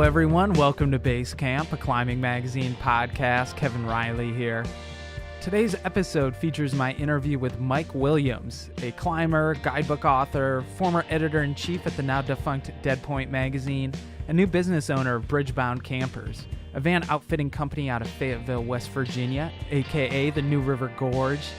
everyone. Welcome to Basecamp, a climbing magazine podcast. Kevin Riley here. Today's episode features my interview with Mike Williams, a climber, guidebook author, former editor-in-chief at the now-defunct Dead Point magazine, and new business owner of Bridgebound Campers, a van outfitting company out of Fayetteville, West Virginia, aka the New River Gorge.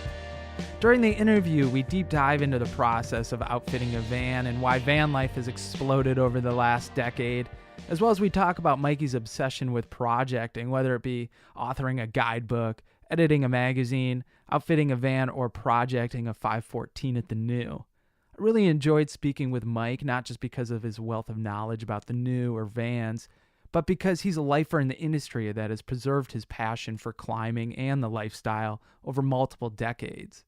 During the interview, we deep dive into the process of outfitting a van and why van life has exploded over the last decade, as well as we talk about Mikey's obsession with projecting, whether it be authoring a guidebook, editing a magazine, outfitting a van, or projecting a 514 at the new. I really enjoyed speaking with Mike, not just because of his wealth of knowledge about the new or vans, but because he's a lifer in the industry that has preserved his passion for climbing and the lifestyle over multiple decades.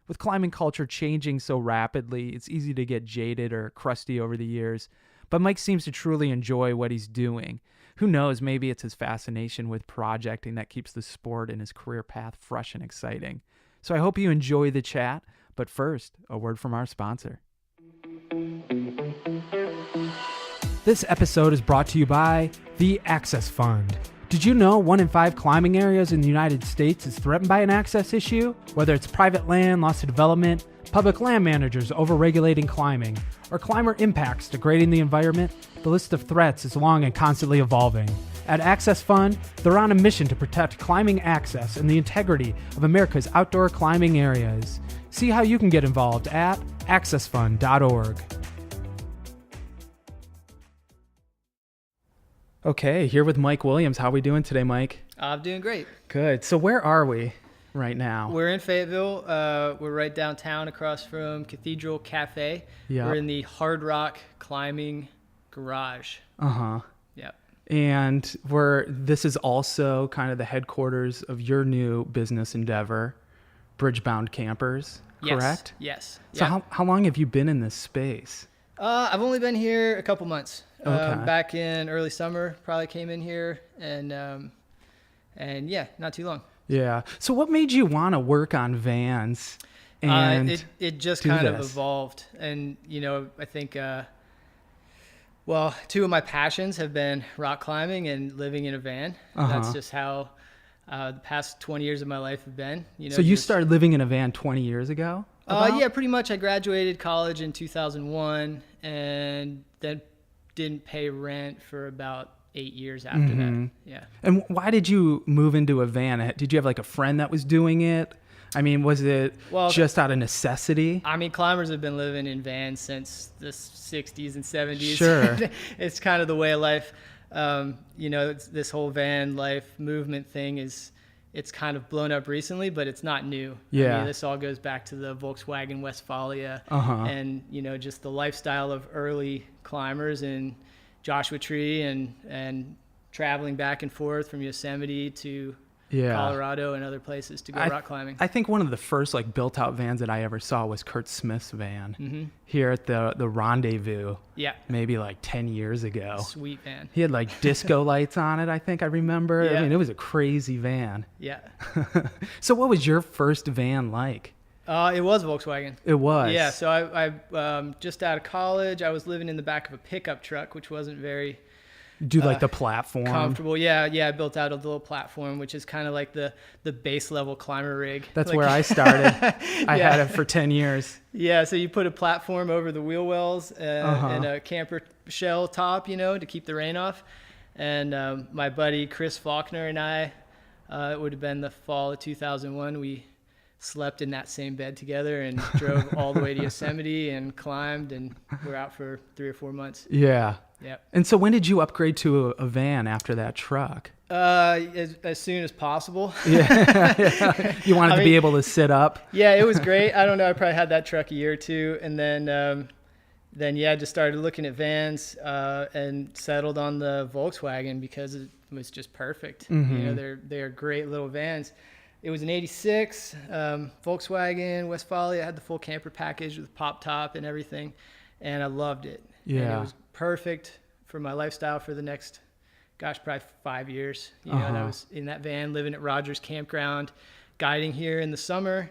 With climbing culture changing so rapidly, it's easy to get jaded or crusty over the years, but Mike seems to truly enjoy what he's doing. Who knows, maybe it's his fascination with projecting that keeps the sport and his career path fresh and exciting. So I hope you enjoy the chat, but first, a word from our sponsor. This episode is brought to you by the Access Fund. Did you know 1 in 5 climbing areas in the United States is threatened by an access issue? Whether it's private land lost to development, public land managers overregulating climbing, or climber impacts degrading the environment, the list of threats is long and constantly evolving. At Access Fund, they're on a mission to protect climbing access and the integrity of America's outdoor climbing areas. See how you can get involved at accessfund.org. Okay, here with Mike Williams. How are we doing today, Mike? I'm doing great. Good. So where are we right now? We're in Fayetteville. We're right downtown across from Cathedral Cafe. Yeah. We're in the Hard Rock Climbing Garage. Uh-huh. Yep. And this is also kind of the headquarters of your new business endeavor, Bridgebound Campers, correct? Yes. So how long have you been in this space? I've only been here a couple months. Okay. Back in early summer, probably came in here, and yeah, not too long. Yeah. So what made you want to work on vans? And it just kind of evolved, and I think 2 of my passions have been rock climbing and living in a van. Uh-huh. That's just how the past 20 years of my life have been. So you started living in a van 20 years ago? Yeah, pretty much. I graduated college in 2001, and then didn't pay rent for about 8 years after that. Yeah. And why did you move into a van? Did you have like a friend that was doing it? I mean, was it just out of necessity? I mean, climbers have been living in vans since the 60s and 70s. Sure. It's kind of the way of life. This whole van life movement thing it's kind of blown up recently, but it's not new. Yeah. I mean, this all goes back to the Volkswagen Westfalia and, just the lifestyle of early climbers in Joshua Tree and traveling back and forth from Yosemite to Colorado and other places to go rock climbing. I think one of the first built out vans that I ever saw was Kurt Smith's van here at the Rendezvous. Yeah. Maybe 10 years ago. Sweet van. He had disco lights on it, I think I remember. Yeah. I mean, it was a crazy van. Yeah. So what was your first van like? It was Volkswagen. It was? Yeah. So I just out of college, I was living in the back of a pickup truck, which wasn't very the platform? Comfortable. Yeah. I built out a little platform, which is kind of like the base level climber rig. That's where I started. I had it for 10 years. Yeah. So you put a platform over the wheel wells and a camper shell top, to keep the rain off. And my buddy Chris Faulkner and I, it would have been the fall of 2001, we slept in that same bed together and drove all the way to Yosemite and climbed, and we're out for 3 or 4 months. Yeah. Yep. And so when did you upgrade to a van after that truck? As soon as possible. Yeah. You wanted to be able to sit up. Yeah, it was great. I don't know. I probably had that truck a year or two, and then just started looking at vans and settled on the Volkswagen because it was just perfect. They're great little vans. It was an 86 Volkswagen Westfalia. It had the full camper package with pop top and everything, and I loved it. Yeah. And it was perfect for my lifestyle for the next, probably 5 years. And I was in that van living at Rogers Campground, guiding here in the summer,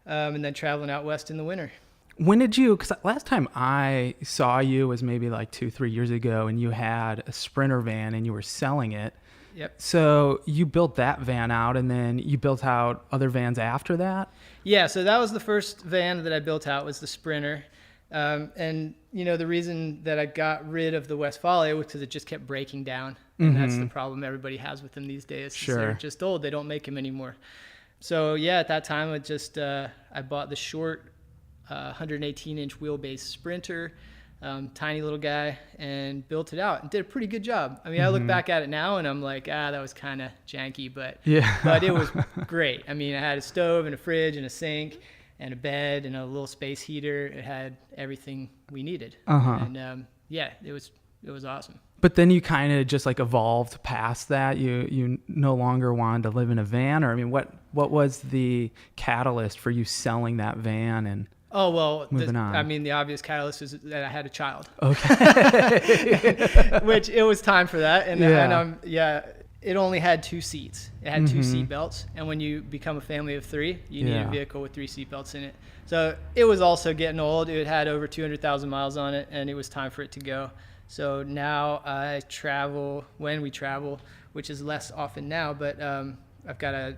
and then traveling out west in the winter. When did you, because last time I saw you was maybe like 2-3 years ago, and you had a Sprinter van and you were selling it. Yep. So you built that van out, and then you built out other vans after that? Yeah, so that was the first van that I built out, was the Sprinter. And, the reason that I got rid of the Westfalia was because it just kept breaking down. And that's the problem everybody has with them these days. Sure. They're just old. They don't make them anymore. So, yeah, at that time, I bought the short 118-inch wheelbase Sprinter, tiny little guy, and built it out and did a pretty good job. I mean, I look back at it now and I'm like, that was kind of janky, but it was great. I mean, I had a stove and a fridge and a sink and a bed and a little space heater. It had everything we needed. And it was awesome. But then you kind of just like evolved past that. You no longer wanted to live in a van, or I mean, what was the catalyst for you selling that van and moving on? I mean, the obvious catalyst is that I had a child. Okay. Which it was time for that. And it only had 2 seats. It had 2 seat belts. And when you become a family of 3, you need a vehicle with 3 seat belts in it. So it was also getting old. It had over 200,000 miles on it, and it was time for it to go. So now I travel when we travel, which is less often now, but I've got a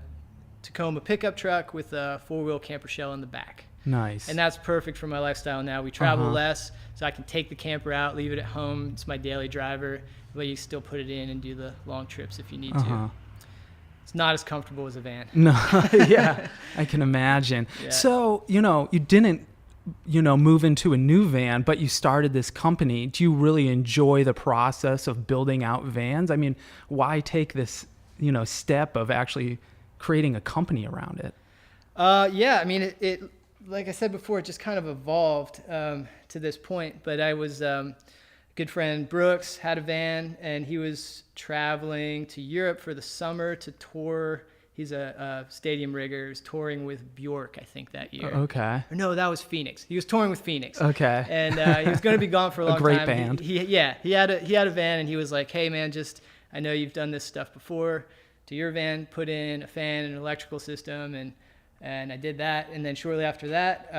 Tacoma pickup truck with a 4-wheel camper shell in the back. Nice. And that's perfect for my lifestyle now. We travel less, so I can take the camper out, leave it at home. It's my daily driver, but you still put it in and do the long trips if you need to. It's not as comfortable as a van. No, yeah, I can imagine. Yeah. So, you didn't, move into a new van, but you started this company. Do you really enjoy the process of building out vans? I mean, why take this, step of actually creating a company around it? I mean, it like I said before, it just kind of evolved to this point. But I was good friend Brooks had a van, and he was traveling to Europe for the summer to tour. He's a stadium rigger. He was touring with Bjork, I think, that year. Okay. Or no, that was Phoenix. He was touring with Phoenix. Okay. And he was going to be gone for a long time. A great band. He had a van, and he was like, "Hey, man, I know you've done this stuff before. To your van, put in a fan and an electrical system," and I did that. And then shortly after that,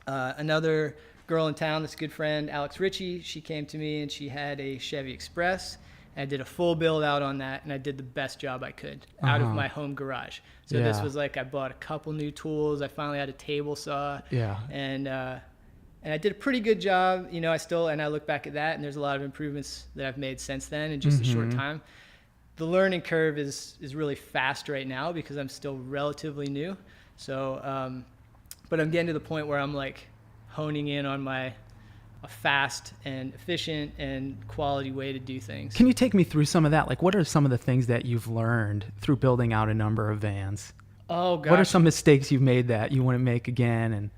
another girl in town, this good friend, Alex Ritchie, she came to me, and she had a Chevy Express. And I did a full build out on that, and I did the best job I could out of my home garage. So this was like, I bought a couple new tools. I finally had a table saw. Yeah. And I did a pretty good job. I look back at that, and there's a lot of improvements that I've made since then in just a short time. The learning curve is really fast right now because I'm still relatively new. So, but I'm getting to the point where I'm like honing in on a fast and efficient and quality way to do things. Can you take me through some of that? Like, what are some of the things that you've learned through building out a number of vans? Oh, gosh. What are some mistakes you've made that you wouldn't make again, and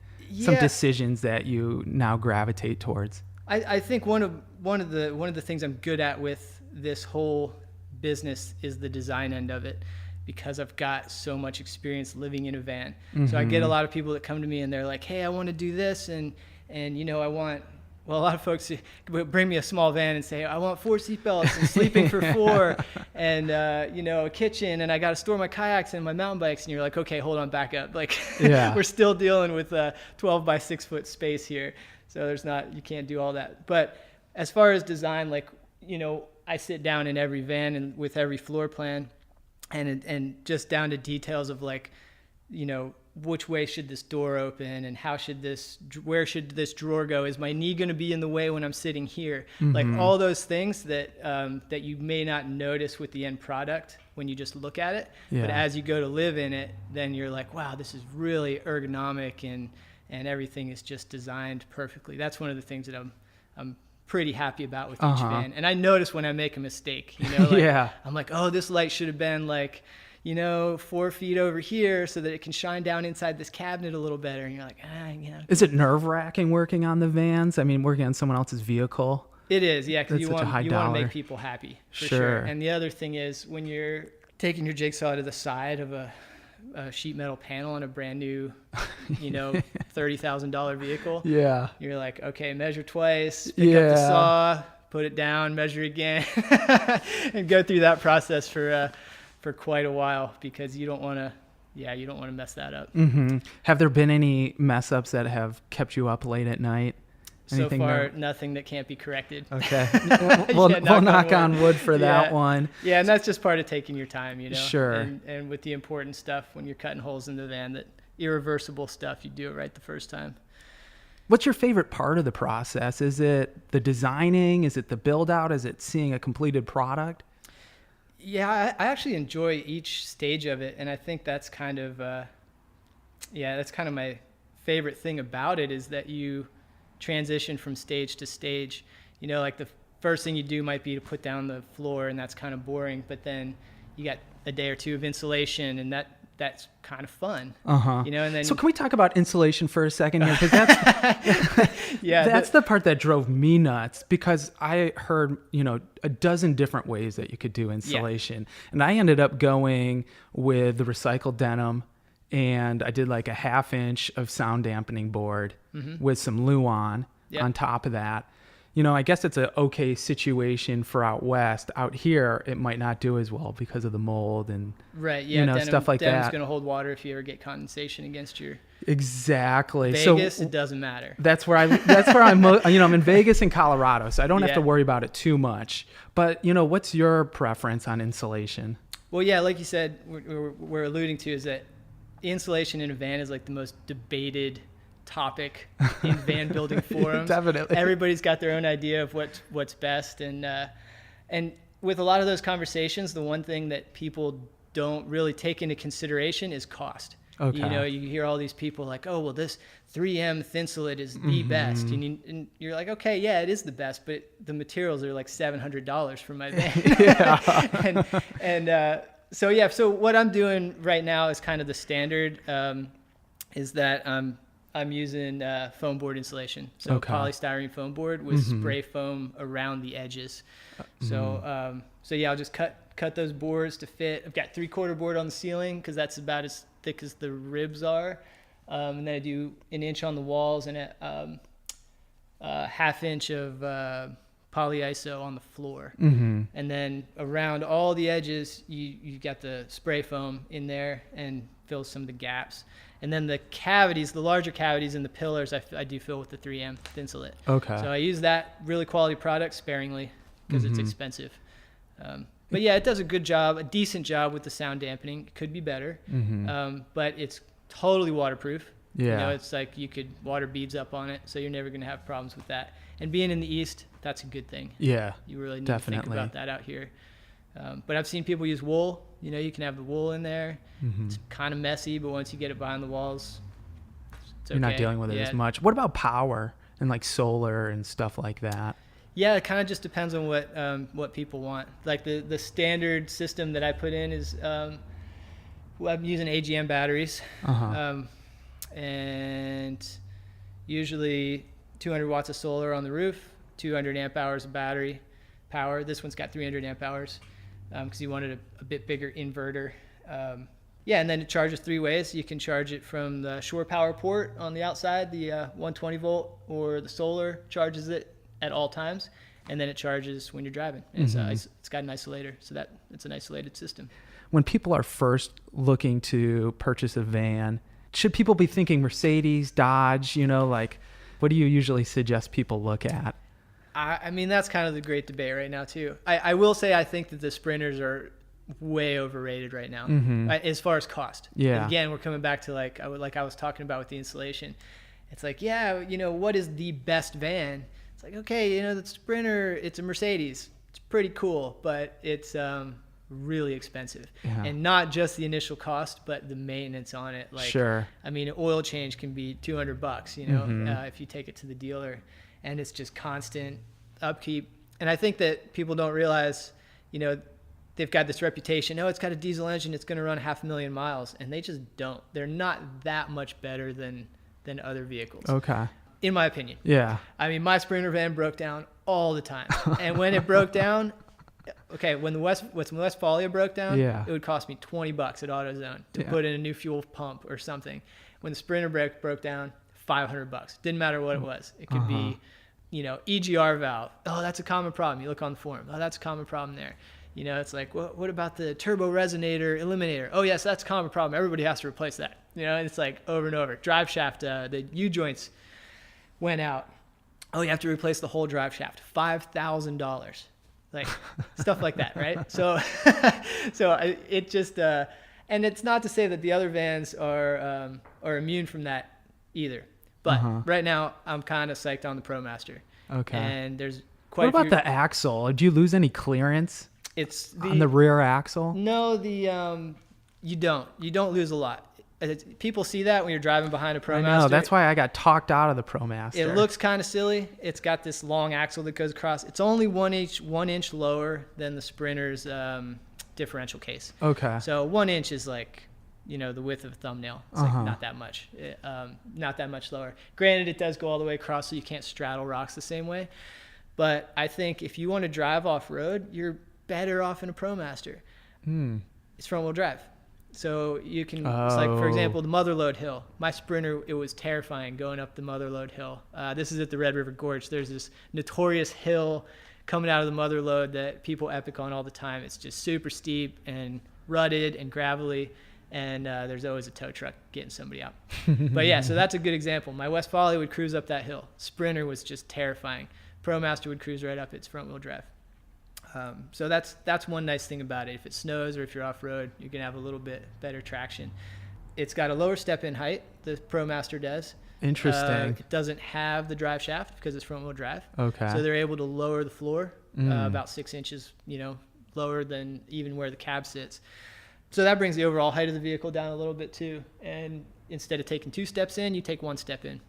some decisions that you now gravitate towards? I think one of the things I'm good at with this whole business is the design end of it, because I've got so much experience living in a van. So I get a lot of people that come to me and they're like, "Hey, I want to do this, and I want." Well, a lot of folks bring me a small van and say, "I want 4 seatbelts and sleeping for 4 and, a kitchen, and I got to store my kayaks and my mountain bikes." And you're like, "Okay, hold on, back up." Like, we're still dealing with a 12 by 6 foot space here. So you can't do all that. But as far as design, I sit down in every van and with every floor plan and just down to details of which way should this door open, and where should this drawer go? Is my knee going to be in the way when I'm sitting here? Like all those things that you may not notice with the end product when you just look at it. Yeah. But as you go to live in it, then you're like, wow, this is really ergonomic and everything is just designed perfectly. That's one of the things that I'm pretty happy about with each van. And I notice when I make a mistake, I'm like, oh, this light should have been 4 feet over here so that it can shine down inside this cabinet a little better. And you're like, Is it nerve-wracking working on the vans? I mean, working on someone else's vehicle? It is, yeah, because you want to make people happy, for sure. And the other thing is, when you're taking your jigsaw to the side of a sheet metal panel on a brand new, $30,000 vehicle, you're like, okay, measure twice, pick up the saw, put it down, measure again, and go through that process for quite a while, because you don't want yeah, you don't want to mess that up. Mm-hmm. Have there been any mess ups that have kept you up late at night? Anything so far, nothing that can't be corrected. Okay. We'll knock on wood for that one. Yeah, and that's just part of taking your time, you know. Sure. And with the important stuff, when you're cutting holes in the van, that irreversible stuff, you do it right the first time. What's your favorite part of the process? Is it the designing? Is it the build out? Is it seeing a completed product? Yeah, I actually enjoy each stage of it. And I think that's kind of, that's kind of my favorite thing about it, is that you transition from stage to stage. You know, like the first thing you do might be to put down the floor, and that's kind of boring, but then you got a day or two of insulation, and that's kind of fun. You know, and then, so can we talk about insulation for a second here? Because that's that's the part that drove me nuts, because I heard, you know, a dozen different ways that you could do insulation, and I ended up going with the recycled denim, and I did like a 1/2 inch of sound dampening board with some Luan on top of that. You know, I guess it's an okay situation for out west. Out here, it might not do as well because of the mold and you know, stuff like that. Denim's going to hold water if you ever get condensation against your exactly. Vegas. So it doesn't matter. That's where I'm. You know, I'm in Vegas and Colorado, so I don't have to worry about it too much. But you know, what's your preference on insulation? Well, yeah, like you said, we're alluding to is that insulation in a van is like the most debated topic in van building forums. Definitely. Everybody's got their own idea of what's best, and with a lot of those conversations, the one thing that people don't really take into consideration is cost. Okay. You know, you hear all these people like, oh, well, this 3M Thinsulate is the best, and you're like, okay, yeah, it is the best, but the materials are like $700 for my van. So what I'm doing right now is kind of the standard, is that I'm using foam board insulation. So polystyrene foam board with spray foam around the edges. So I'll just cut those boards to fit. I've got 3/4 board on the ceiling because that's about as thick as the ribs are. And then I do 1 inch on the walls and a 1/2 inch of polyiso on the floor. And then around all the edges, you got the spray foam in there and fill some of the gaps. And then the cavities, the larger cavities in the pillars, I do fill with the 3M Thinsulate. Okay. So I use that really quality product sparingly because it's expensive. But yeah, it does a good job, a decent job with the sound dampening. It could be better, but it's totally waterproof. Yeah. You know, it's like you could water beads up on it, so you're never going to have problems with that. And being in the East, that's a good thing. Yeah, you really need to think about that out here. But I've seen people use wool. You know, you can have the wool in there. It's kind of messy, but once you get it behind the walls, it's okay. You're not dealing with it as much. What about power and like solar and stuff like that? Yeah, it kind of just depends on what people want. Like the standard system that I put in is I'm using AGM batteries, and usually 200 watts of solar on the roof, 200 amp hours of battery power. This one's got 300 amp hours because you wanted a bit bigger inverter. And then it charges 3 ways. You can charge it from the shore power port on the outside, the 120 volt, or the solar charges it at all times, and then it charges when you're driving. And it's got an isolator, so that it's an isolated system. When people are first looking to purchase a van, should people be thinking Mercedes, Dodge? You know, like, what do you usually suggest people look at? I mean, that's kind of the great debate right now too. I will say I think that the Sprinters are way overrated right now as far as cost. Yeah. And again, we're coming back to like I was talking about with the insulation. It's like, yeah, you know, what is the best van? It's like, okay, you know, the Sprinter, it's a Mercedes. It's pretty cool, but it's really expensive. Yeah. And not just the initial cost, but the maintenance on it. Like, I mean, an oil change can be $200, you know, if you take it to the dealer, and it's just constant upkeep. And I think that people don't realize, you know, they've got this reputation. Oh, it's got a diesel engine. It's going to run 500,000 miles. And they just don't. They're not that much better than other vehicles. Okay. In my opinion. Yeah. I mean, my Sprinter van broke down all the time. And when it broke down, when the Westfalia broke down, it would cost me $20 at AutoZone to put in a new fuel pump or something. When the Sprinter broke down, $500. Didn't matter what it was. It could be, you know, EGR valve. Oh, that's a common problem. You look on the forum. Oh, that's a common problem there. You know, it's like, what about the turbo resonator eliminator? Oh, yes, that's a common problem. Everybody has to replace that. You know, and it's like over and over. Drive shaft, the U-joints went out. Oh, you have to replace the whole drive shaft. $5,000. Like stuff like that, right? So it just, and it's not to say that the other vans are immune from that either. But right now, I'm kind of psyched on the ProMaster. Okay. And there's quite What about the axle? Did you lose any clearance? It's on the rear axle? No, you don't lose a lot. People see that when you're driving behind a ProMaster. I know, that's why I got talked out of the ProMaster. It looks kind of silly. It's got this long axle that goes across. It's only 1 inch lower than the Sprinter's differential case. Okay. So 1 inch is like, you know, the width of a thumbnail. It's like not that much. Not that much lower. Granted, it does go all the way across, so you can't straddle rocks the same way. But I think if you want to drive off-road, you're better off in a ProMaster. It's front-wheel drive. So you can, it's like, for example, the Motherlode Hill. My Sprinter, it was terrifying going up the Motherlode Hill. This is at the Red River Gorge. There's this notorious hill coming out of the Motherlode that people epic on all the time. It's just super steep and rutted and gravelly, and there's always a tow truck getting somebody out. But yeah, so that's a good example. My West Folly would cruise up that hill. Sprinter was just terrifying. ProMaster would cruise right up its front-wheel drive. So that's one nice thing about it. If it snows or if you're off-road, you can have a little bit better traction. It's got a lower step-in height, the ProMaster does. Interesting. It doesn't have the drive shaft because it's front-wheel drive. Okay. So they're able to lower the floor about 6 inches, you know, lower than even where the cab sits. So that brings the overall height of the vehicle down a little bit too. And instead of taking 2 steps in, you take 1 step in.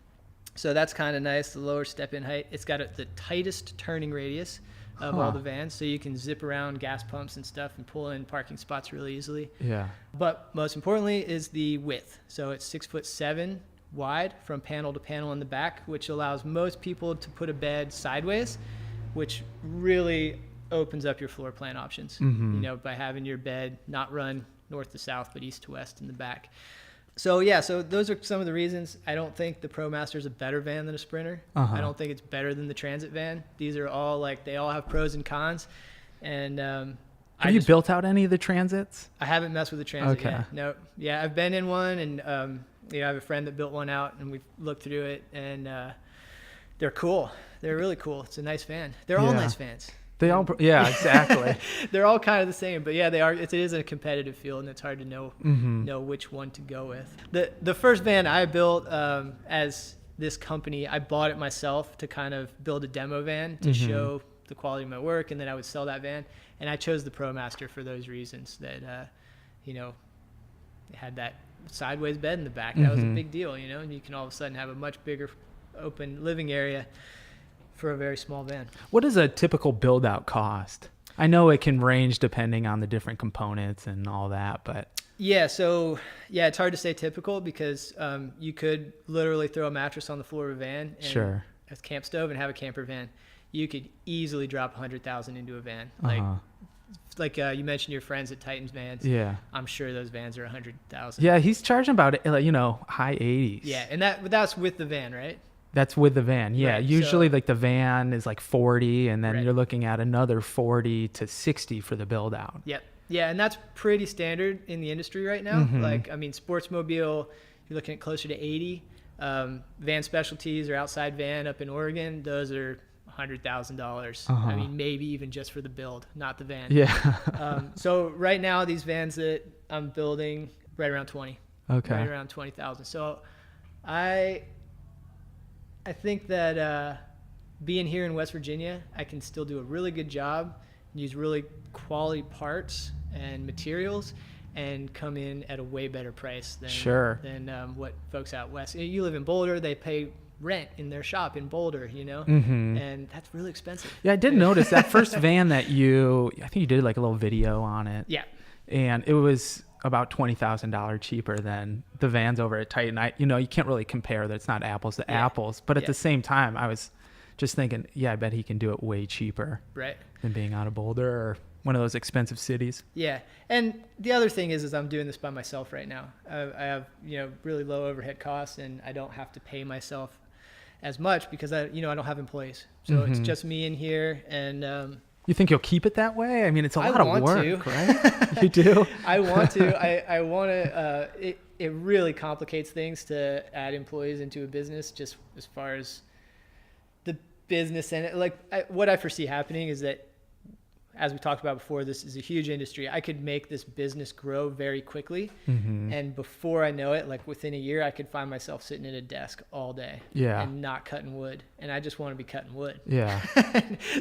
So that's kind of nice, the lower step-in height. It's got the tightest turning radius of all the vans, so you can zip around gas pumps and stuff and pull in parking spots really easily. Yeah. But most importantly is the width. So it's 6'7" wide from panel to panel in the back, which allows most people to put a bed sideways, which really opens up your floor plan options. You know, by having your bed not run north to south but east to west in the back. So yeah, so those are some of the reasons. I don't think the ProMaster is a better van than a Sprinter. I don't think it's better than the Transit van. These are all they all have pros and cons. And have you built out any of the Transits? I haven't messed with the Transit yet. No. Yeah, I've been in one, and you know, I have a friend that built one out, and we've looked through it, and they're cool. They're really cool. It's a nice van. They're all nice vans. They all, exactly. They're all kind of the same, but yeah, they are. It is a competitive field, and it's hard to know which one to go with. The first van I built as this company, I bought it myself to kind of build a demo van to show the quality of my work, and then I would sell that van. And I chose the ProMaster for those reasons. That you know, it had that sideways bed in the back. That was a big deal, you know, and you can all of a sudden have a much bigger open living area for a very small van. What does a typical build out cost? I know it can range depending on the different components and all that, but yeah, so yeah, it's hard to say typical because you could literally throw a mattress on the floor of a van and a camp stove and have a camper van. You could easily drop $100,000 into a van. Like you mentioned your friends at Titans Vans. Yeah, I'm sure those vans are $100,000. Yeah, he's charging about high 80s. Yeah, and that's with the van, right? That's with the van. Yeah. Right. Usually the van is like 40 and then you're looking at another 40 to 60 for the build out. Yep. Yeah. And that's pretty standard in the industry right now. Like, I mean, Sportsmobile, you're looking at closer to 80. Van Specialties or Outside Van up in Oregon, those are $100,000. I mean, maybe even just for the build, not the van. Yeah. So right now these vans that I'm building right around 20. Okay. Right around 20,000. So I think that being here in West Virginia, I can still do a really good job, use really quality parts and materials, and come in at a way better price than what folks out west. You live in Boulder, they pay rent in their shop in Boulder, you know, and that's really expensive. Yeah, I did notice that first van that I think you did like a little video on it. Yeah. And it was about $20,000 cheaper than the vans over at Titan. You can't really compare that. It's not apples to apples, but at the same time, I was just thinking, I bet he can do it way cheaper than being out of Boulder or one of those expensive cities. Yeah. And the other thing is I'm doing this by myself right now. I have, really low overhead costs, and I don't have to pay myself as much because I don't have employees. So it's just me in here, and You think you'll keep it that way? I mean, it's a lot of work, to. Right? You do? I want to. I want to. It really complicates things to add employees into a business, just as far as the business. And what I foresee happening is that, as we talked about before, this is a huge industry. I could make this business grow very quickly. Mm-hmm. And before I know it, like within a year, I could find myself sitting at a desk all day and not cutting wood. And I just want to be cutting wood. Yeah.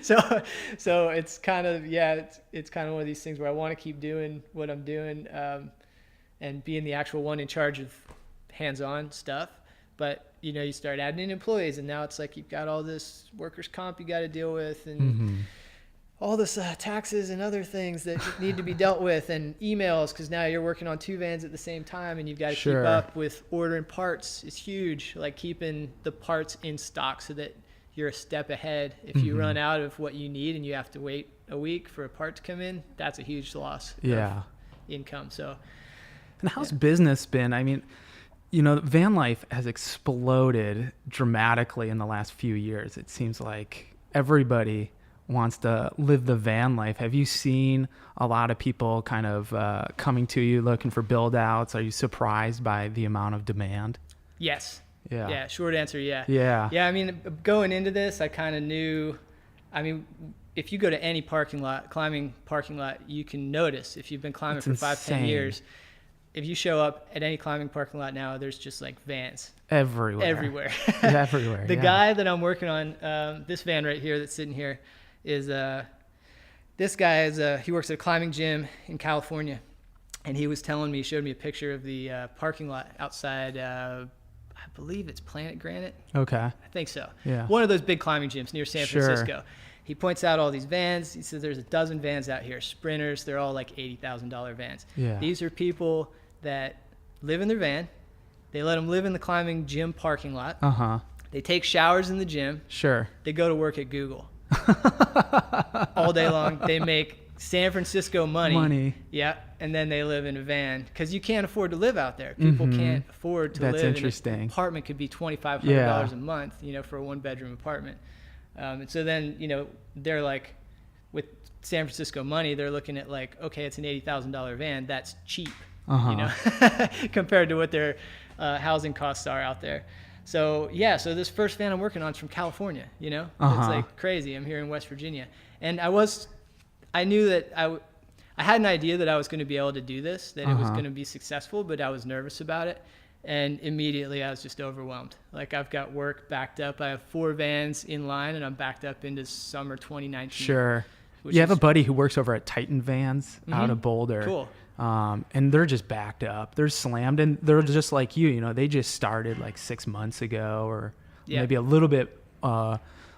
So it's kind of, it's kind of one of these things where I want to keep doing what I'm doing, and being the actual one in charge of hands-on stuff. But, you start adding in employees, and now it's like you've got all this workers' comp you got to deal with, and mm-hmm. all this taxes and other things that need to be dealt with, and emails, because now you're working on 2 vans at the same time, and you've got to keep up with ordering parts. It's huge, like keeping the parts in stock so that you're a step ahead. If mm-hmm. you run out of what you need and you have to wait a week for a part to come in, that's a huge loss of income. So, and how's business been? I mean, van life has exploded dramatically in the last few years. It seems like everybody wants to live the van life. Have you seen a lot of people kind of coming to you looking for build outs? Are you surprised by the amount of demand? Yes. Yeah. Yeah. Short answer. Yeah. Yeah. Yeah. I mean, going into this, I kind of knew, if you go to any climbing parking lot, you can notice if you've been climbing for 5-10 years, if you show up at any climbing parking lot now, there's just like vans everywhere. Everywhere. The guy that I'm working on, this van right here that's sitting here, this guy he works at a climbing gym in California, and he was telling me, showed me a picture of the parking lot outside, I believe it's Planet Granite. Okay. I think so. Yeah. One of those big climbing gyms near San Francisco. He points out all these vans. He says there's a dozen vans out here, sprinters. They're all like $80,000 vans. Yeah. These are people that live in their van. They let them live in the climbing gym parking lot. Uh-huh. They take showers in the gym. Sure. They go to work at Google. All day long. They make San Francisco money. Yeah. And then they live in a van because you can't afford to live out there. People mm-hmm. can't afford to live. That's interesting. An apartment could be $2,500 a month, for a 1-bedroom apartment. And so then, they're like, with San Francisco money, they're looking at like, okay, it's an $80,000 van. That's cheap, compared to what their housing costs are out there. So so this first van I'm working on is from California, it's like crazy. I'm here in West Virginia. And I knew that I had an idea that I was going to be able to do this, that it was going to be successful, but I was nervous about it. And immediately I was just overwhelmed. Like I've got work backed up. I have 4 vans in line, and I'm backed up into summer 2019. Sure. You have a buddy who works over at Titan Vans mm-hmm. out of Boulder. Cool. And they're just backed up. They're slammed, and they're just like you. They just started like 6 months ago, or maybe a little bit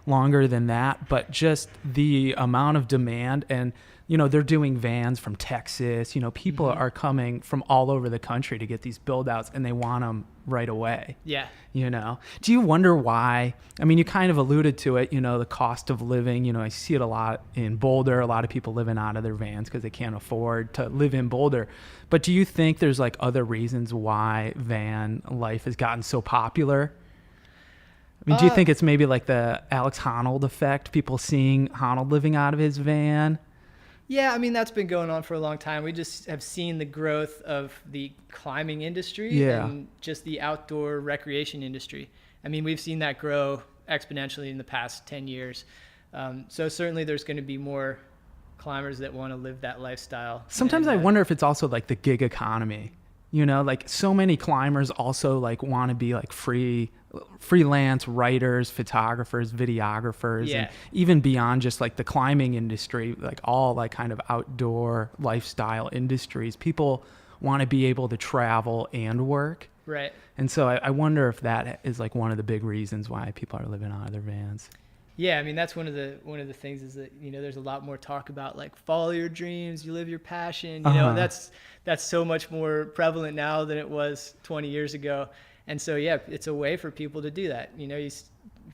longer than that. But just the amount of demand, and they're doing vans from Texas. People mm-hmm. are coming from all over the country to get these build outs, and they want them right away. Yeah. Do you wonder why? I mean, you kind of alluded to it, the cost of living. I see it a lot in Boulder. A lot of people living out of their vans because they can't afford to live in Boulder. But do you think there's like other reasons why van life has gotten so popular? I mean, do you think it's maybe like the Alex Honnold effect, people seeing Honnold living out of his van? Yeah, I mean, that's been going on for a long time. We just have seen the growth of the climbing industry and just the outdoor recreation industry. I mean, we've seen that grow exponentially in the past 10 years. So certainly there's going to be more climbers that want to live that lifestyle. Sometimes I wonder if it's also like the gig economy. Like so many climbers also like want to be like freelance writers, photographers, videographers, and even beyond just like the climbing industry, like all like kind of outdoor lifestyle industries. People want to be able to travel and work. Right. And so I wonder if that is like one of the big reasons why people are living out of their vans. Yeah, I mean, that's one of the things is that, there's a lot more talk about like follow your dreams, you live your passion, that's so much more prevalent now than it was 20 years ago. And so, it's a way for people to do that. If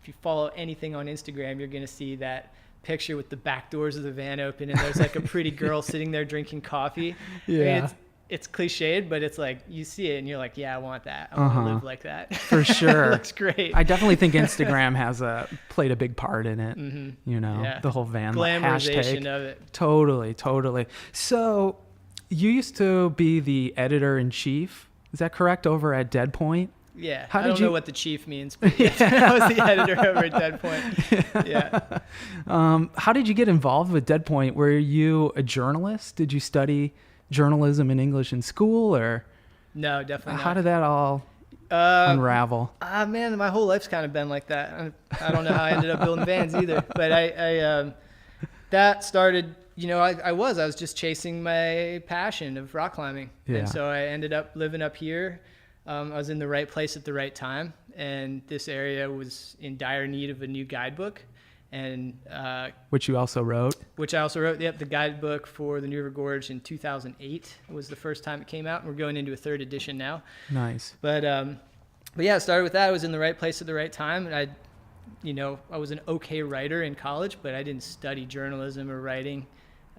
you follow anything on Instagram, you're going to see that picture with the back doors of the van open and there's like a pretty girl sitting there drinking coffee. Yeah. I mean, it's cliched, but it's like you see it and you're like, yeah, I want that. I want to live like that. For sure. It looks great. I definitely think Instagram has played a big part in it. You know, the whole van glamorization hashtag. of it. Totally. So you used to be the editor-in-chief. Is that correct? Over at Dead Point? Yeah. I don't know what the chief means, but yes, I was the editor over at Dead Point. Yeah. How did you get involved with Dead Point? Were you a journalist? Did you study journalism and English in school, or? No, definitely not. How did that all unravel? Man, my whole life's kind of been like that. I don't know how I ended up building vans either, but I that started, you know, I was just chasing my passion of rock climbing. Yeah. And so I ended up living up here. I was in the right place at the right time, and this area was in dire need of a new guidebook. And which you also wrote? Which I also wrote. Yep, the guidebook for the New River Gorge in 2008 was the first time it came out, and we're going into a third edition now. Nice. But yeah, it started with that. I was in the right place at the right time, and I was an okay writer in college, but I didn't study journalism or writing.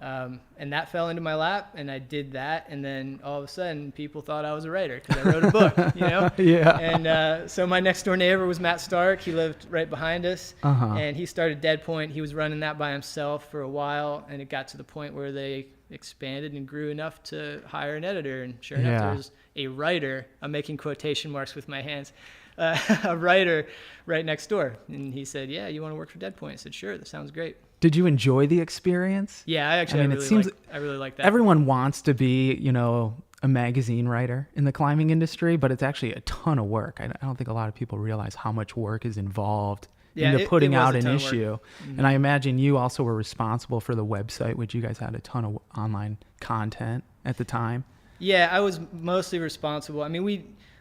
And that fell into my lap, and I did that, and then all of a sudden people thought I was a writer because I wrote a book, you know? Yeah. And so my next door neighbor was Matt Stark. He lived right behind us, and he started Dead Point. He was running that by himself for a while, and it got to the point where they expanded and grew enough to hire an editor, and sure enough, there was a writer. I'm making quotation marks with my hands. A writer right next door. And he said, yeah, you want to work for Dead Point? I said, sure, that sounds great. Did you enjoy the experience? Yeah, I really like that. Everyone wants to be, you know, a magazine writer in the climbing industry, but it's actually a ton of work. I don't think a lot of people realize how much work is involved into putting out an issue. And I imagine you also were responsible for the website, which you guys had a ton of online content at the time. Yeah, I was mostly responsible. I mean,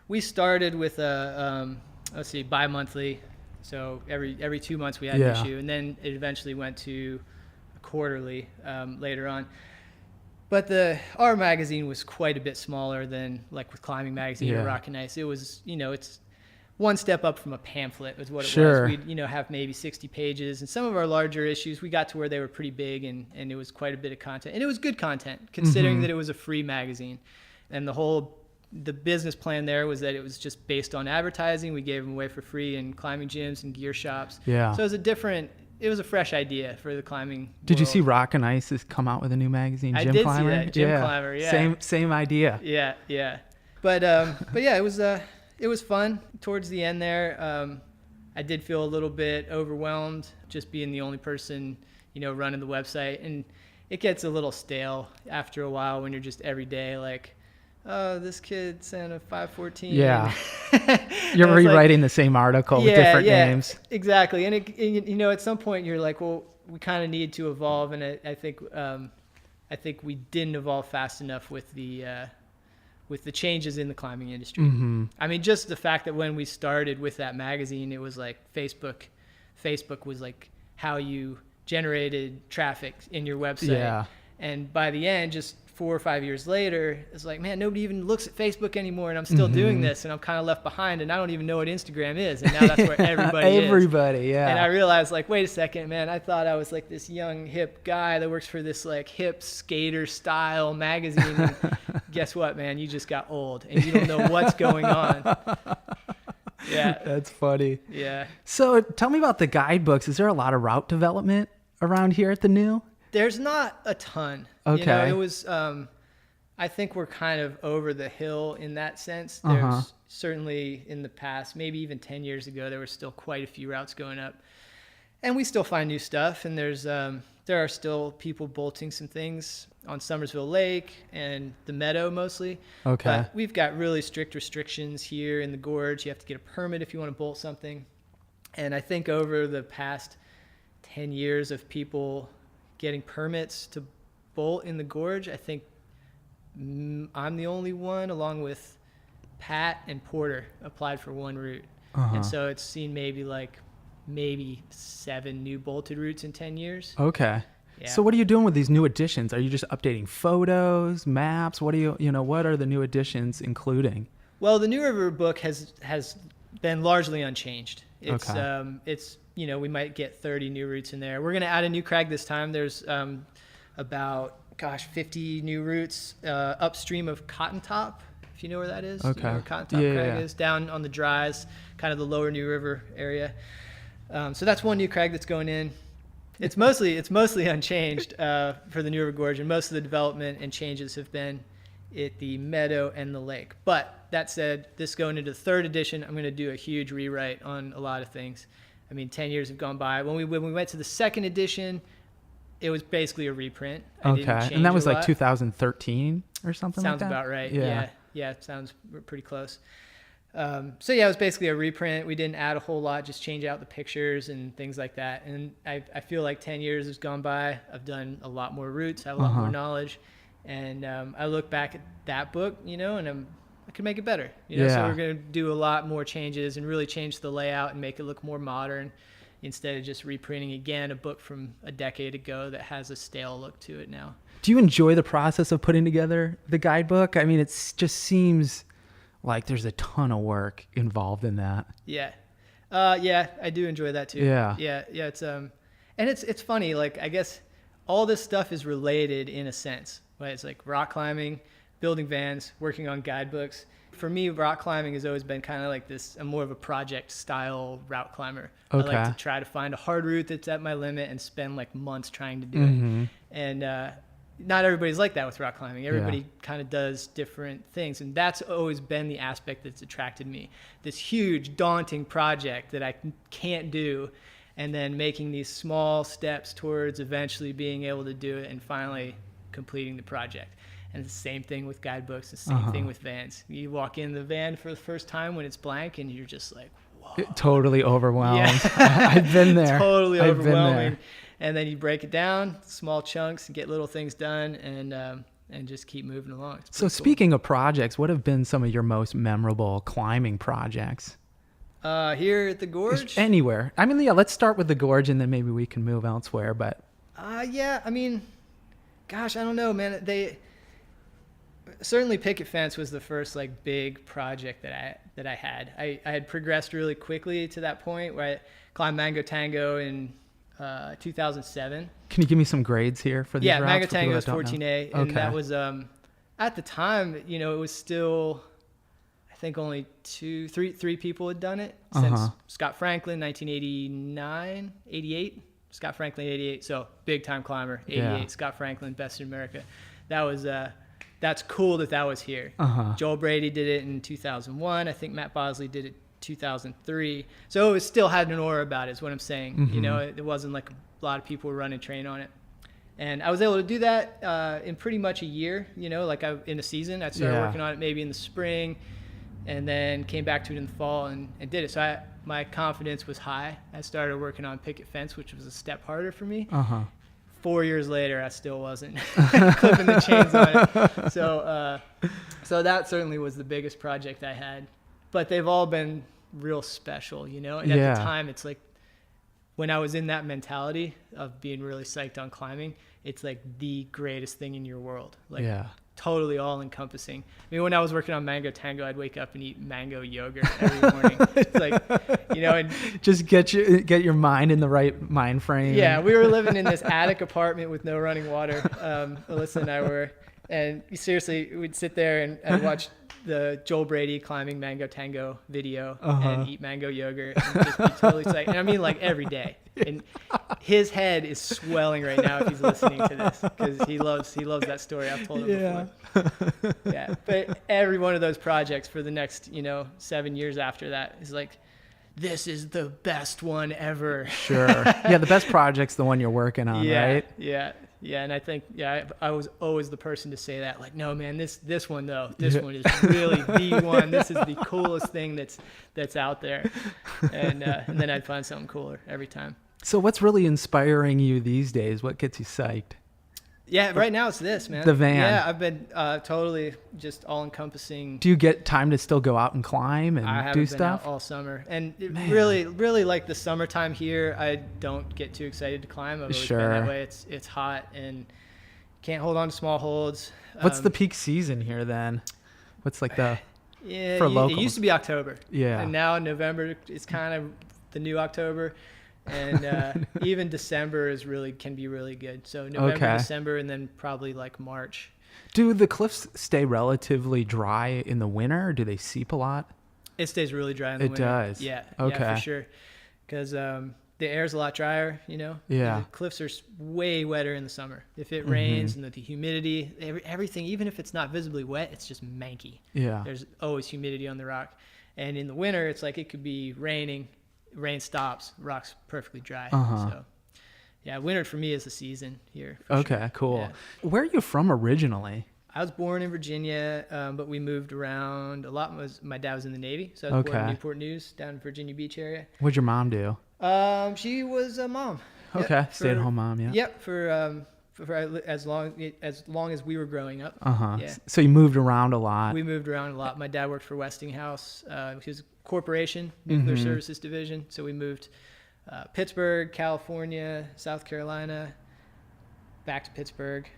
we started with a bi-monthly. So every 2 months we had an issue, and then it eventually went to a quarterly later on. But our magazine was quite a bit smaller than like with Climbing Magazine or Rock and Ice. It was, you know, it's one step up from a pamphlet is what it was. We'd, you know, have maybe 60 pages, and some of our larger issues, we got to where they were pretty big, and it was quite a bit of content. And it was good content, considering that it was a free magazine. And the business plan there was that it was just based on advertising. We gave them away for free in climbing gyms and gear shops. Yeah. So it was a fresh idea for the climbing Did world. you see Rock and Ice has come out with a new magazine, Gym I did Climber? see that, Gym Climber, yeah. Same idea. Yeah. But yeah, it was fun. Towards the end there, I did feel a little bit overwhelmed just being the only person, you know, running the website. And it gets a little stale after a while when you're just every day like, oh, this kid sent a 514. Yeah. You're rewriting the same article with different names. Exactly. And you know, at some point you're like, well, we kind of need to evolve. And I think we didn't evolve fast enough with the changes in the climbing industry. I mean, just the fact that when we started with that magazine, it was like Facebook was like how you generated traffic in your website. Yeah. And by the end, just 4 or 5 years later, it's like, man, nobody even looks at Facebook anymore, and I'm still doing this, and I'm kind of left behind, and I don't even know what Instagram is, and now that's where everybody is. Yeah. And I realized, like, wait a second, man, I thought I was like this young, hip guy that works for this like hip skater-style magazine, and guess what, man, you just got old, and you don't know what's going on. Yeah. That's funny. Yeah. So tell me about the guidebooks. Is there a lot of route development around here at the New? There's not a ton. Okay. You know, it was, I think we're kind of over the hill in that sense. There's certainly in the past, maybe even 10 years ago, there were still quite a few routes going up. And we still find new stuff. And there are still people bolting some things on Summersville Lake and the Meadow mostly. Okay. But we've got really strict restrictions here in the Gorge. You have to get a permit if you want to bolt something. And I think over the past 10 years of people getting permits to bolt in the Gorge, I think I'm the only one, along with Pat and Porter, applied for one route. And so it's seen maybe 7 new bolted routes in 10 years. Okay. Yeah. So what are you doing with these new additions? Are you just updating photos, maps? What what are the new additions including? Well, the New River book has been largely unchanged. It's it's, you know, we might get 30 new routes in there. We're going to add a new crag this time. There's about 50 new routes upstream of Cotton Top, if you know where that is. Okay. You know where Cotton Top Crag is, down on the dries, kind of the lower New River area. So that's one new crag that's going in. It's mostly unchanged for the New River Gorge, and most of the development and changes have been at the meadow and the lake. But that said, this going into the 3rd edition, I'm going to do a huge rewrite on a lot of things. I mean, 10 years have gone by. When we went to the 2nd edition, it was basically a reprint. Okay, and that was like 2013 or something like that? Sounds about right. Yeah, it sounds pretty close. So yeah, it was basically a reprint. We didn't add a whole lot, just change out the pictures and things like that. And I feel like 10 years has gone by. I've done a lot more routes, I have a lot more knowledge. And I look back at that book, and I could make it better. So we're going to do a lot more changes and really change the layout and make it look more modern instead of just reprinting again a book from a decade ago that has a stale look to it now. Do you enjoy the process of putting together the guidebook? I mean, it just seems like there's a ton of work involved in that. Yeah. I do enjoy that too. Yeah. It's and it's funny, like I guess all this stuff is related in a sense, right? It's like rock climbing, building vans, working on guidebooks. For me, rock climbing has always been kind of like this. I'm more of a project style route climber. Okay. I like to try to find a hard route that's at my limit and spend like months trying to do it. And not everybody's like that with rock climbing. Everybody kind of does different things. And that's always been the aspect that's attracted me. This huge, daunting project that I can't do, and then making these small steps towards eventually being able to do it and finally completing the project. And the same thing with guidebooks, the same thing with vans. You walk in the van for the first time when it's blank and you're just like, whoa. Totally overwhelmed. Yeah. I've been there. Totally overwhelming. And then you break it down, small chunks, and get little things done, and just keep moving along. So speaking of projects, what have been some of your most memorable climbing projects? Here at the Gorge? Anywhere. I mean, let's start with the Gorge, and then maybe we can move elsewhere. But I mean, gosh, I don't know, man. Certainly Picket Fence was the first like big project that I had. I had progressed really quickly to that point where I climbed Mango Tango in 2007. Can you give me some grades here for these routes? Mango Tango was 14A, and okay. that was at the time, it was still, I think only three people had done it since Scott Franklin, 1989, 88. Scott Franklin, 88. So big time climber, 88. Yeah. Scott Franklin, best in America. That was that's cool that was here. Joel Brady did it in 2001. I think Matt Bosley did it 2003. So it still had an aura about it, is what I'm saying. It wasn't like a lot of people were running train on it. And I was able to do that in pretty much a year, in a season. I started working on it maybe in the spring, and then came back to it in the fall and did it. So my confidence was high. I started working on Picket Fence, which was a step harder for me. 4 years later, I still wasn't clipping the chains on it. So that certainly was the biggest project I had. But they've all been real special, And at the time, it's like when I was in that mentality of being really psyched on climbing, it's like the greatest thing in your world. Totally all encompassing. I mean, when I was working on Mango Tango, I'd wake up and eat mango yogurt every morning. It's like, and just get your mind in the right mind frame. Yeah, we were living in this attic apartment with no running water. Alyssa and I were, and seriously, we'd sit there and watch the Joel Brady climbing Mango Tango video and eat mango yogurt and just be totally psyched. And I mean, like every day. And his head is swelling right now if he's listening to this, because he loves that story. I've told him before. Yeah. But every one of those projects for the next, 7 years after that is like, this is the best one ever. Sure. Yeah, the best project's the one you're working on, right? Yeah. Yeah, and I think I was always the person to say that, like, no man, this one though, this one is really the one. This is the coolest thing that's out there, and then I'd find something cooler every time. So what's really inspiring you these days? What gets you psyched? Yeah, right now it's this, man. The van. Yeah, I've been totally just all-encompassing. Do you get time to still go out and climb and do stuff? I haven't been out all summer. And really like the summertime here, I don't get too excited to climb. I've always been that way. It's hot and can't hold on to small holds. What's the peak season here then? What's like the for locals? It used to be October. Yeah. And now November is kind of the new October. And even December can be really good. So November, December, and then probably like March. Do the cliffs stay relatively dry in the winter? Or do they seep a lot? It stays really dry in the winter. It does? Yeah. Okay. Yeah, for sure. Because the air's a lot drier, Yeah. The cliffs are way wetter in the summer. If it rains and the humidity, everything, even if it's not visibly wet, it's just manky. Yeah. There's always humidity on the rock. And in the winter, it's like it could be raining, rain stops, rock's perfectly dry. So, yeah, winter for me is the season here. Okay, cool. Yeah. Where are you from originally? I was born in Virginia, but we moved around a lot. My dad was in the Navy, so I was born in Newport News, down in Virginia Beach area. What'd your mom do? She was a mom. Okay, yep, stay-at-home mom. Yeah. Yep, for as long as we were growing up. Yeah. So you moved around a lot. We moved around a lot. My dad worked for Westinghouse, which is a corporation, nuclear services division. So we moved Pittsburgh, California, South Carolina, back to Pittsburgh.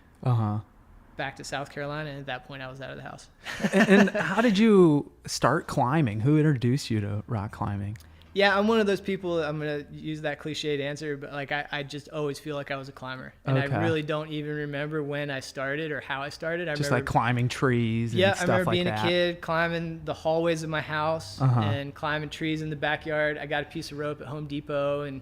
Back to South Carolina, and at that point I was out of the house. And how did you start climbing? Who introduced you to rock climbing? Yeah, I'm one of those people, I'm going to use that cliched answer, but like I just always feel like I was a climber. And I really don't even remember when I started or how I started. I remember, like climbing trees and stuff like that. Yeah, I remember being a kid, climbing the hallways of my house and climbing trees in the backyard. I got a piece of rope at Home Depot and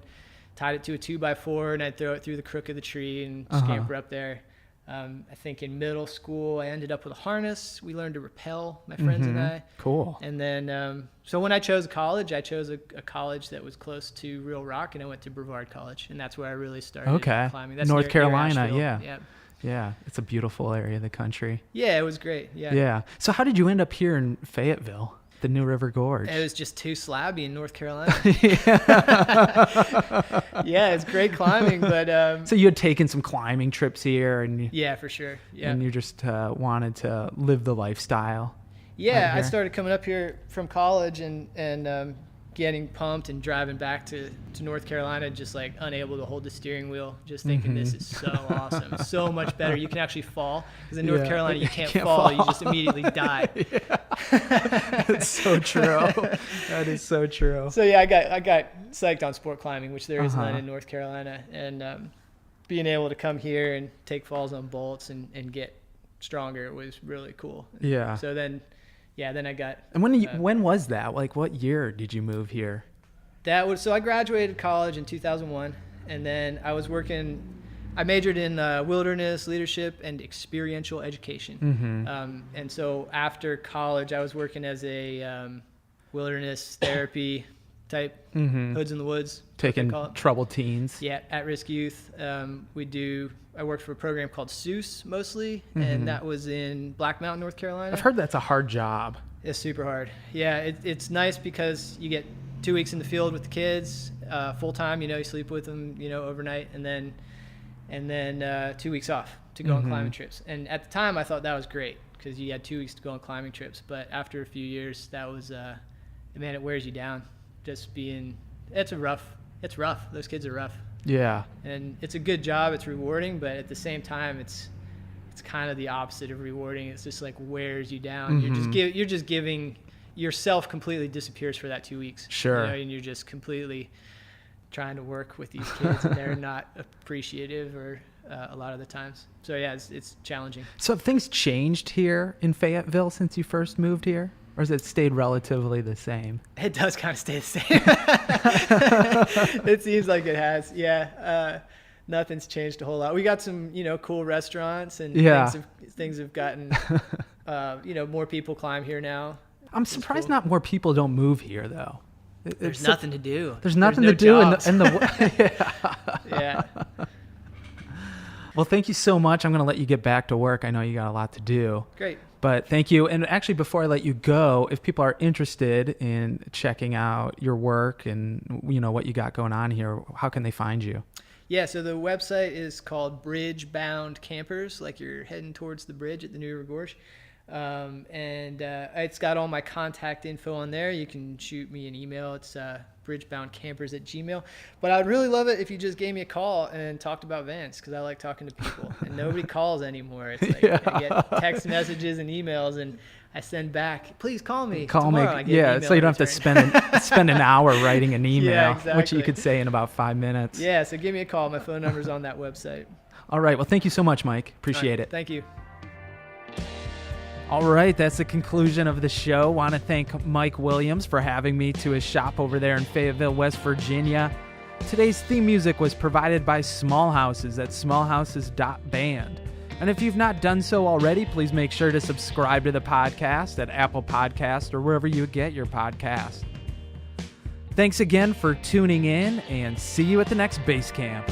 tied it to a 2x4, and I'd throw it through the crook of the tree and scamper up there. I think in middle school, I ended up with a harness. We learned to rappel, my friends and I. Cool. And then, so when I chose college, I chose a college that was close to real rock, and I went to Brevard College, and that's where I really started climbing. That's North Carolina, near yeah. Yeah, it's a beautiful area of the country. Yeah, it was great. Yeah. Yeah. So how did you end up here in Fayetteville? The New River Gorge. It was just too slabby in North Carolina. Yeah, it's great climbing, but... So you had taken some climbing trips here, and... Yeah, for sure. Yeah. And you just wanted to live the lifestyle. Yeah, I started coming up here from college and getting pumped and driving back to North Carolina, just like unable to hold the steering wheel, just thinking this is so awesome, so much better. You can actually fall, because in North Carolina you can't fall, you just immediately die. That's so true. That is so true. So yeah, I got psyched on sport climbing, which there is none in North Carolina, and being able to come here and take falls on bolts and get stronger was really cool. Yeah. So then I got... And when was that? Like, what year did you move here? So I graduated college in 2001, and then I was working... I majored in wilderness, leadership, and experiential education. And so after college, I was working as a wilderness therapy type, hoods in the woods. Taking troubled teens. Yeah, at-risk youth. I worked for a program called SEUS mostly, and that was in Black Mountain, North Carolina. I've heard that's a hard job. It's super hard. Yeah, it's nice because you get 2 weeks in the field with the kids, full time. You sleep with them, overnight, and then 2 weeks off to go on climbing trips. And at the time, I thought that was great because you had 2 weeks to go on climbing trips. But after a few years, that was man, it wears you down. It's rough. Those kids are rough. Yeah. And it's a good job. It's rewarding, but at the same time, it's kind of the opposite of rewarding. It's just like wears you down. You're just giving yourself completely disappears for that 2 weeks. Sure. And you're just completely trying to work with these kids, and they're not appreciative or a lot of the times. So yeah, it's challenging. So have things changed here in Fayetteville since you first moved here? Or has it stayed relatively the same? It does kind of stay the same. It seems like it has. Yeah. Nothing's changed a whole lot. We got some, cool restaurants, and things have gotten, more people climb here now. I'm surprised cool. Not more people don't move here, though. There's nothing to do. There's nothing to do in the yeah. Well, thank you so much. I'm going to let you get back to work. I know you got a lot to do. Great. But thank you. And actually, before I let you go, if people are interested in checking out your work and what you got going on here, how can they find you? Yeah, so the website is called Bridge Bound Campers, like you're heading towards the bridge at the New River Gorge. And it's got all my contact info on there. You can shoot me an email. It's bridgeboundcampers@gmail.com. But I'd really love it if you just gave me a call and talked about vans, because I like talking to people. And nobody calls anymore. It's like I get text messages and emails, and I send back, please call me tomorrow. Yeah, so you don't have to spend an hour writing an email, yeah, exactly. which you could say in about 5 minutes. Yeah, so give me a call. My phone number's on that website. All right. Well, thank you so much, Mike. Appreciate it. Thank you. All right, that's the conclusion of the show. Want to thank Mike Williams for having me to his shop over there in Fayetteville, West Virginia. Today's theme music was provided by Small Houses at smallhouses.band. And if you've not done so already, please make sure to subscribe to the podcast at Apple Podcast or wherever you get your podcast. Thanks again for tuning in, and see you at the next Basecamp.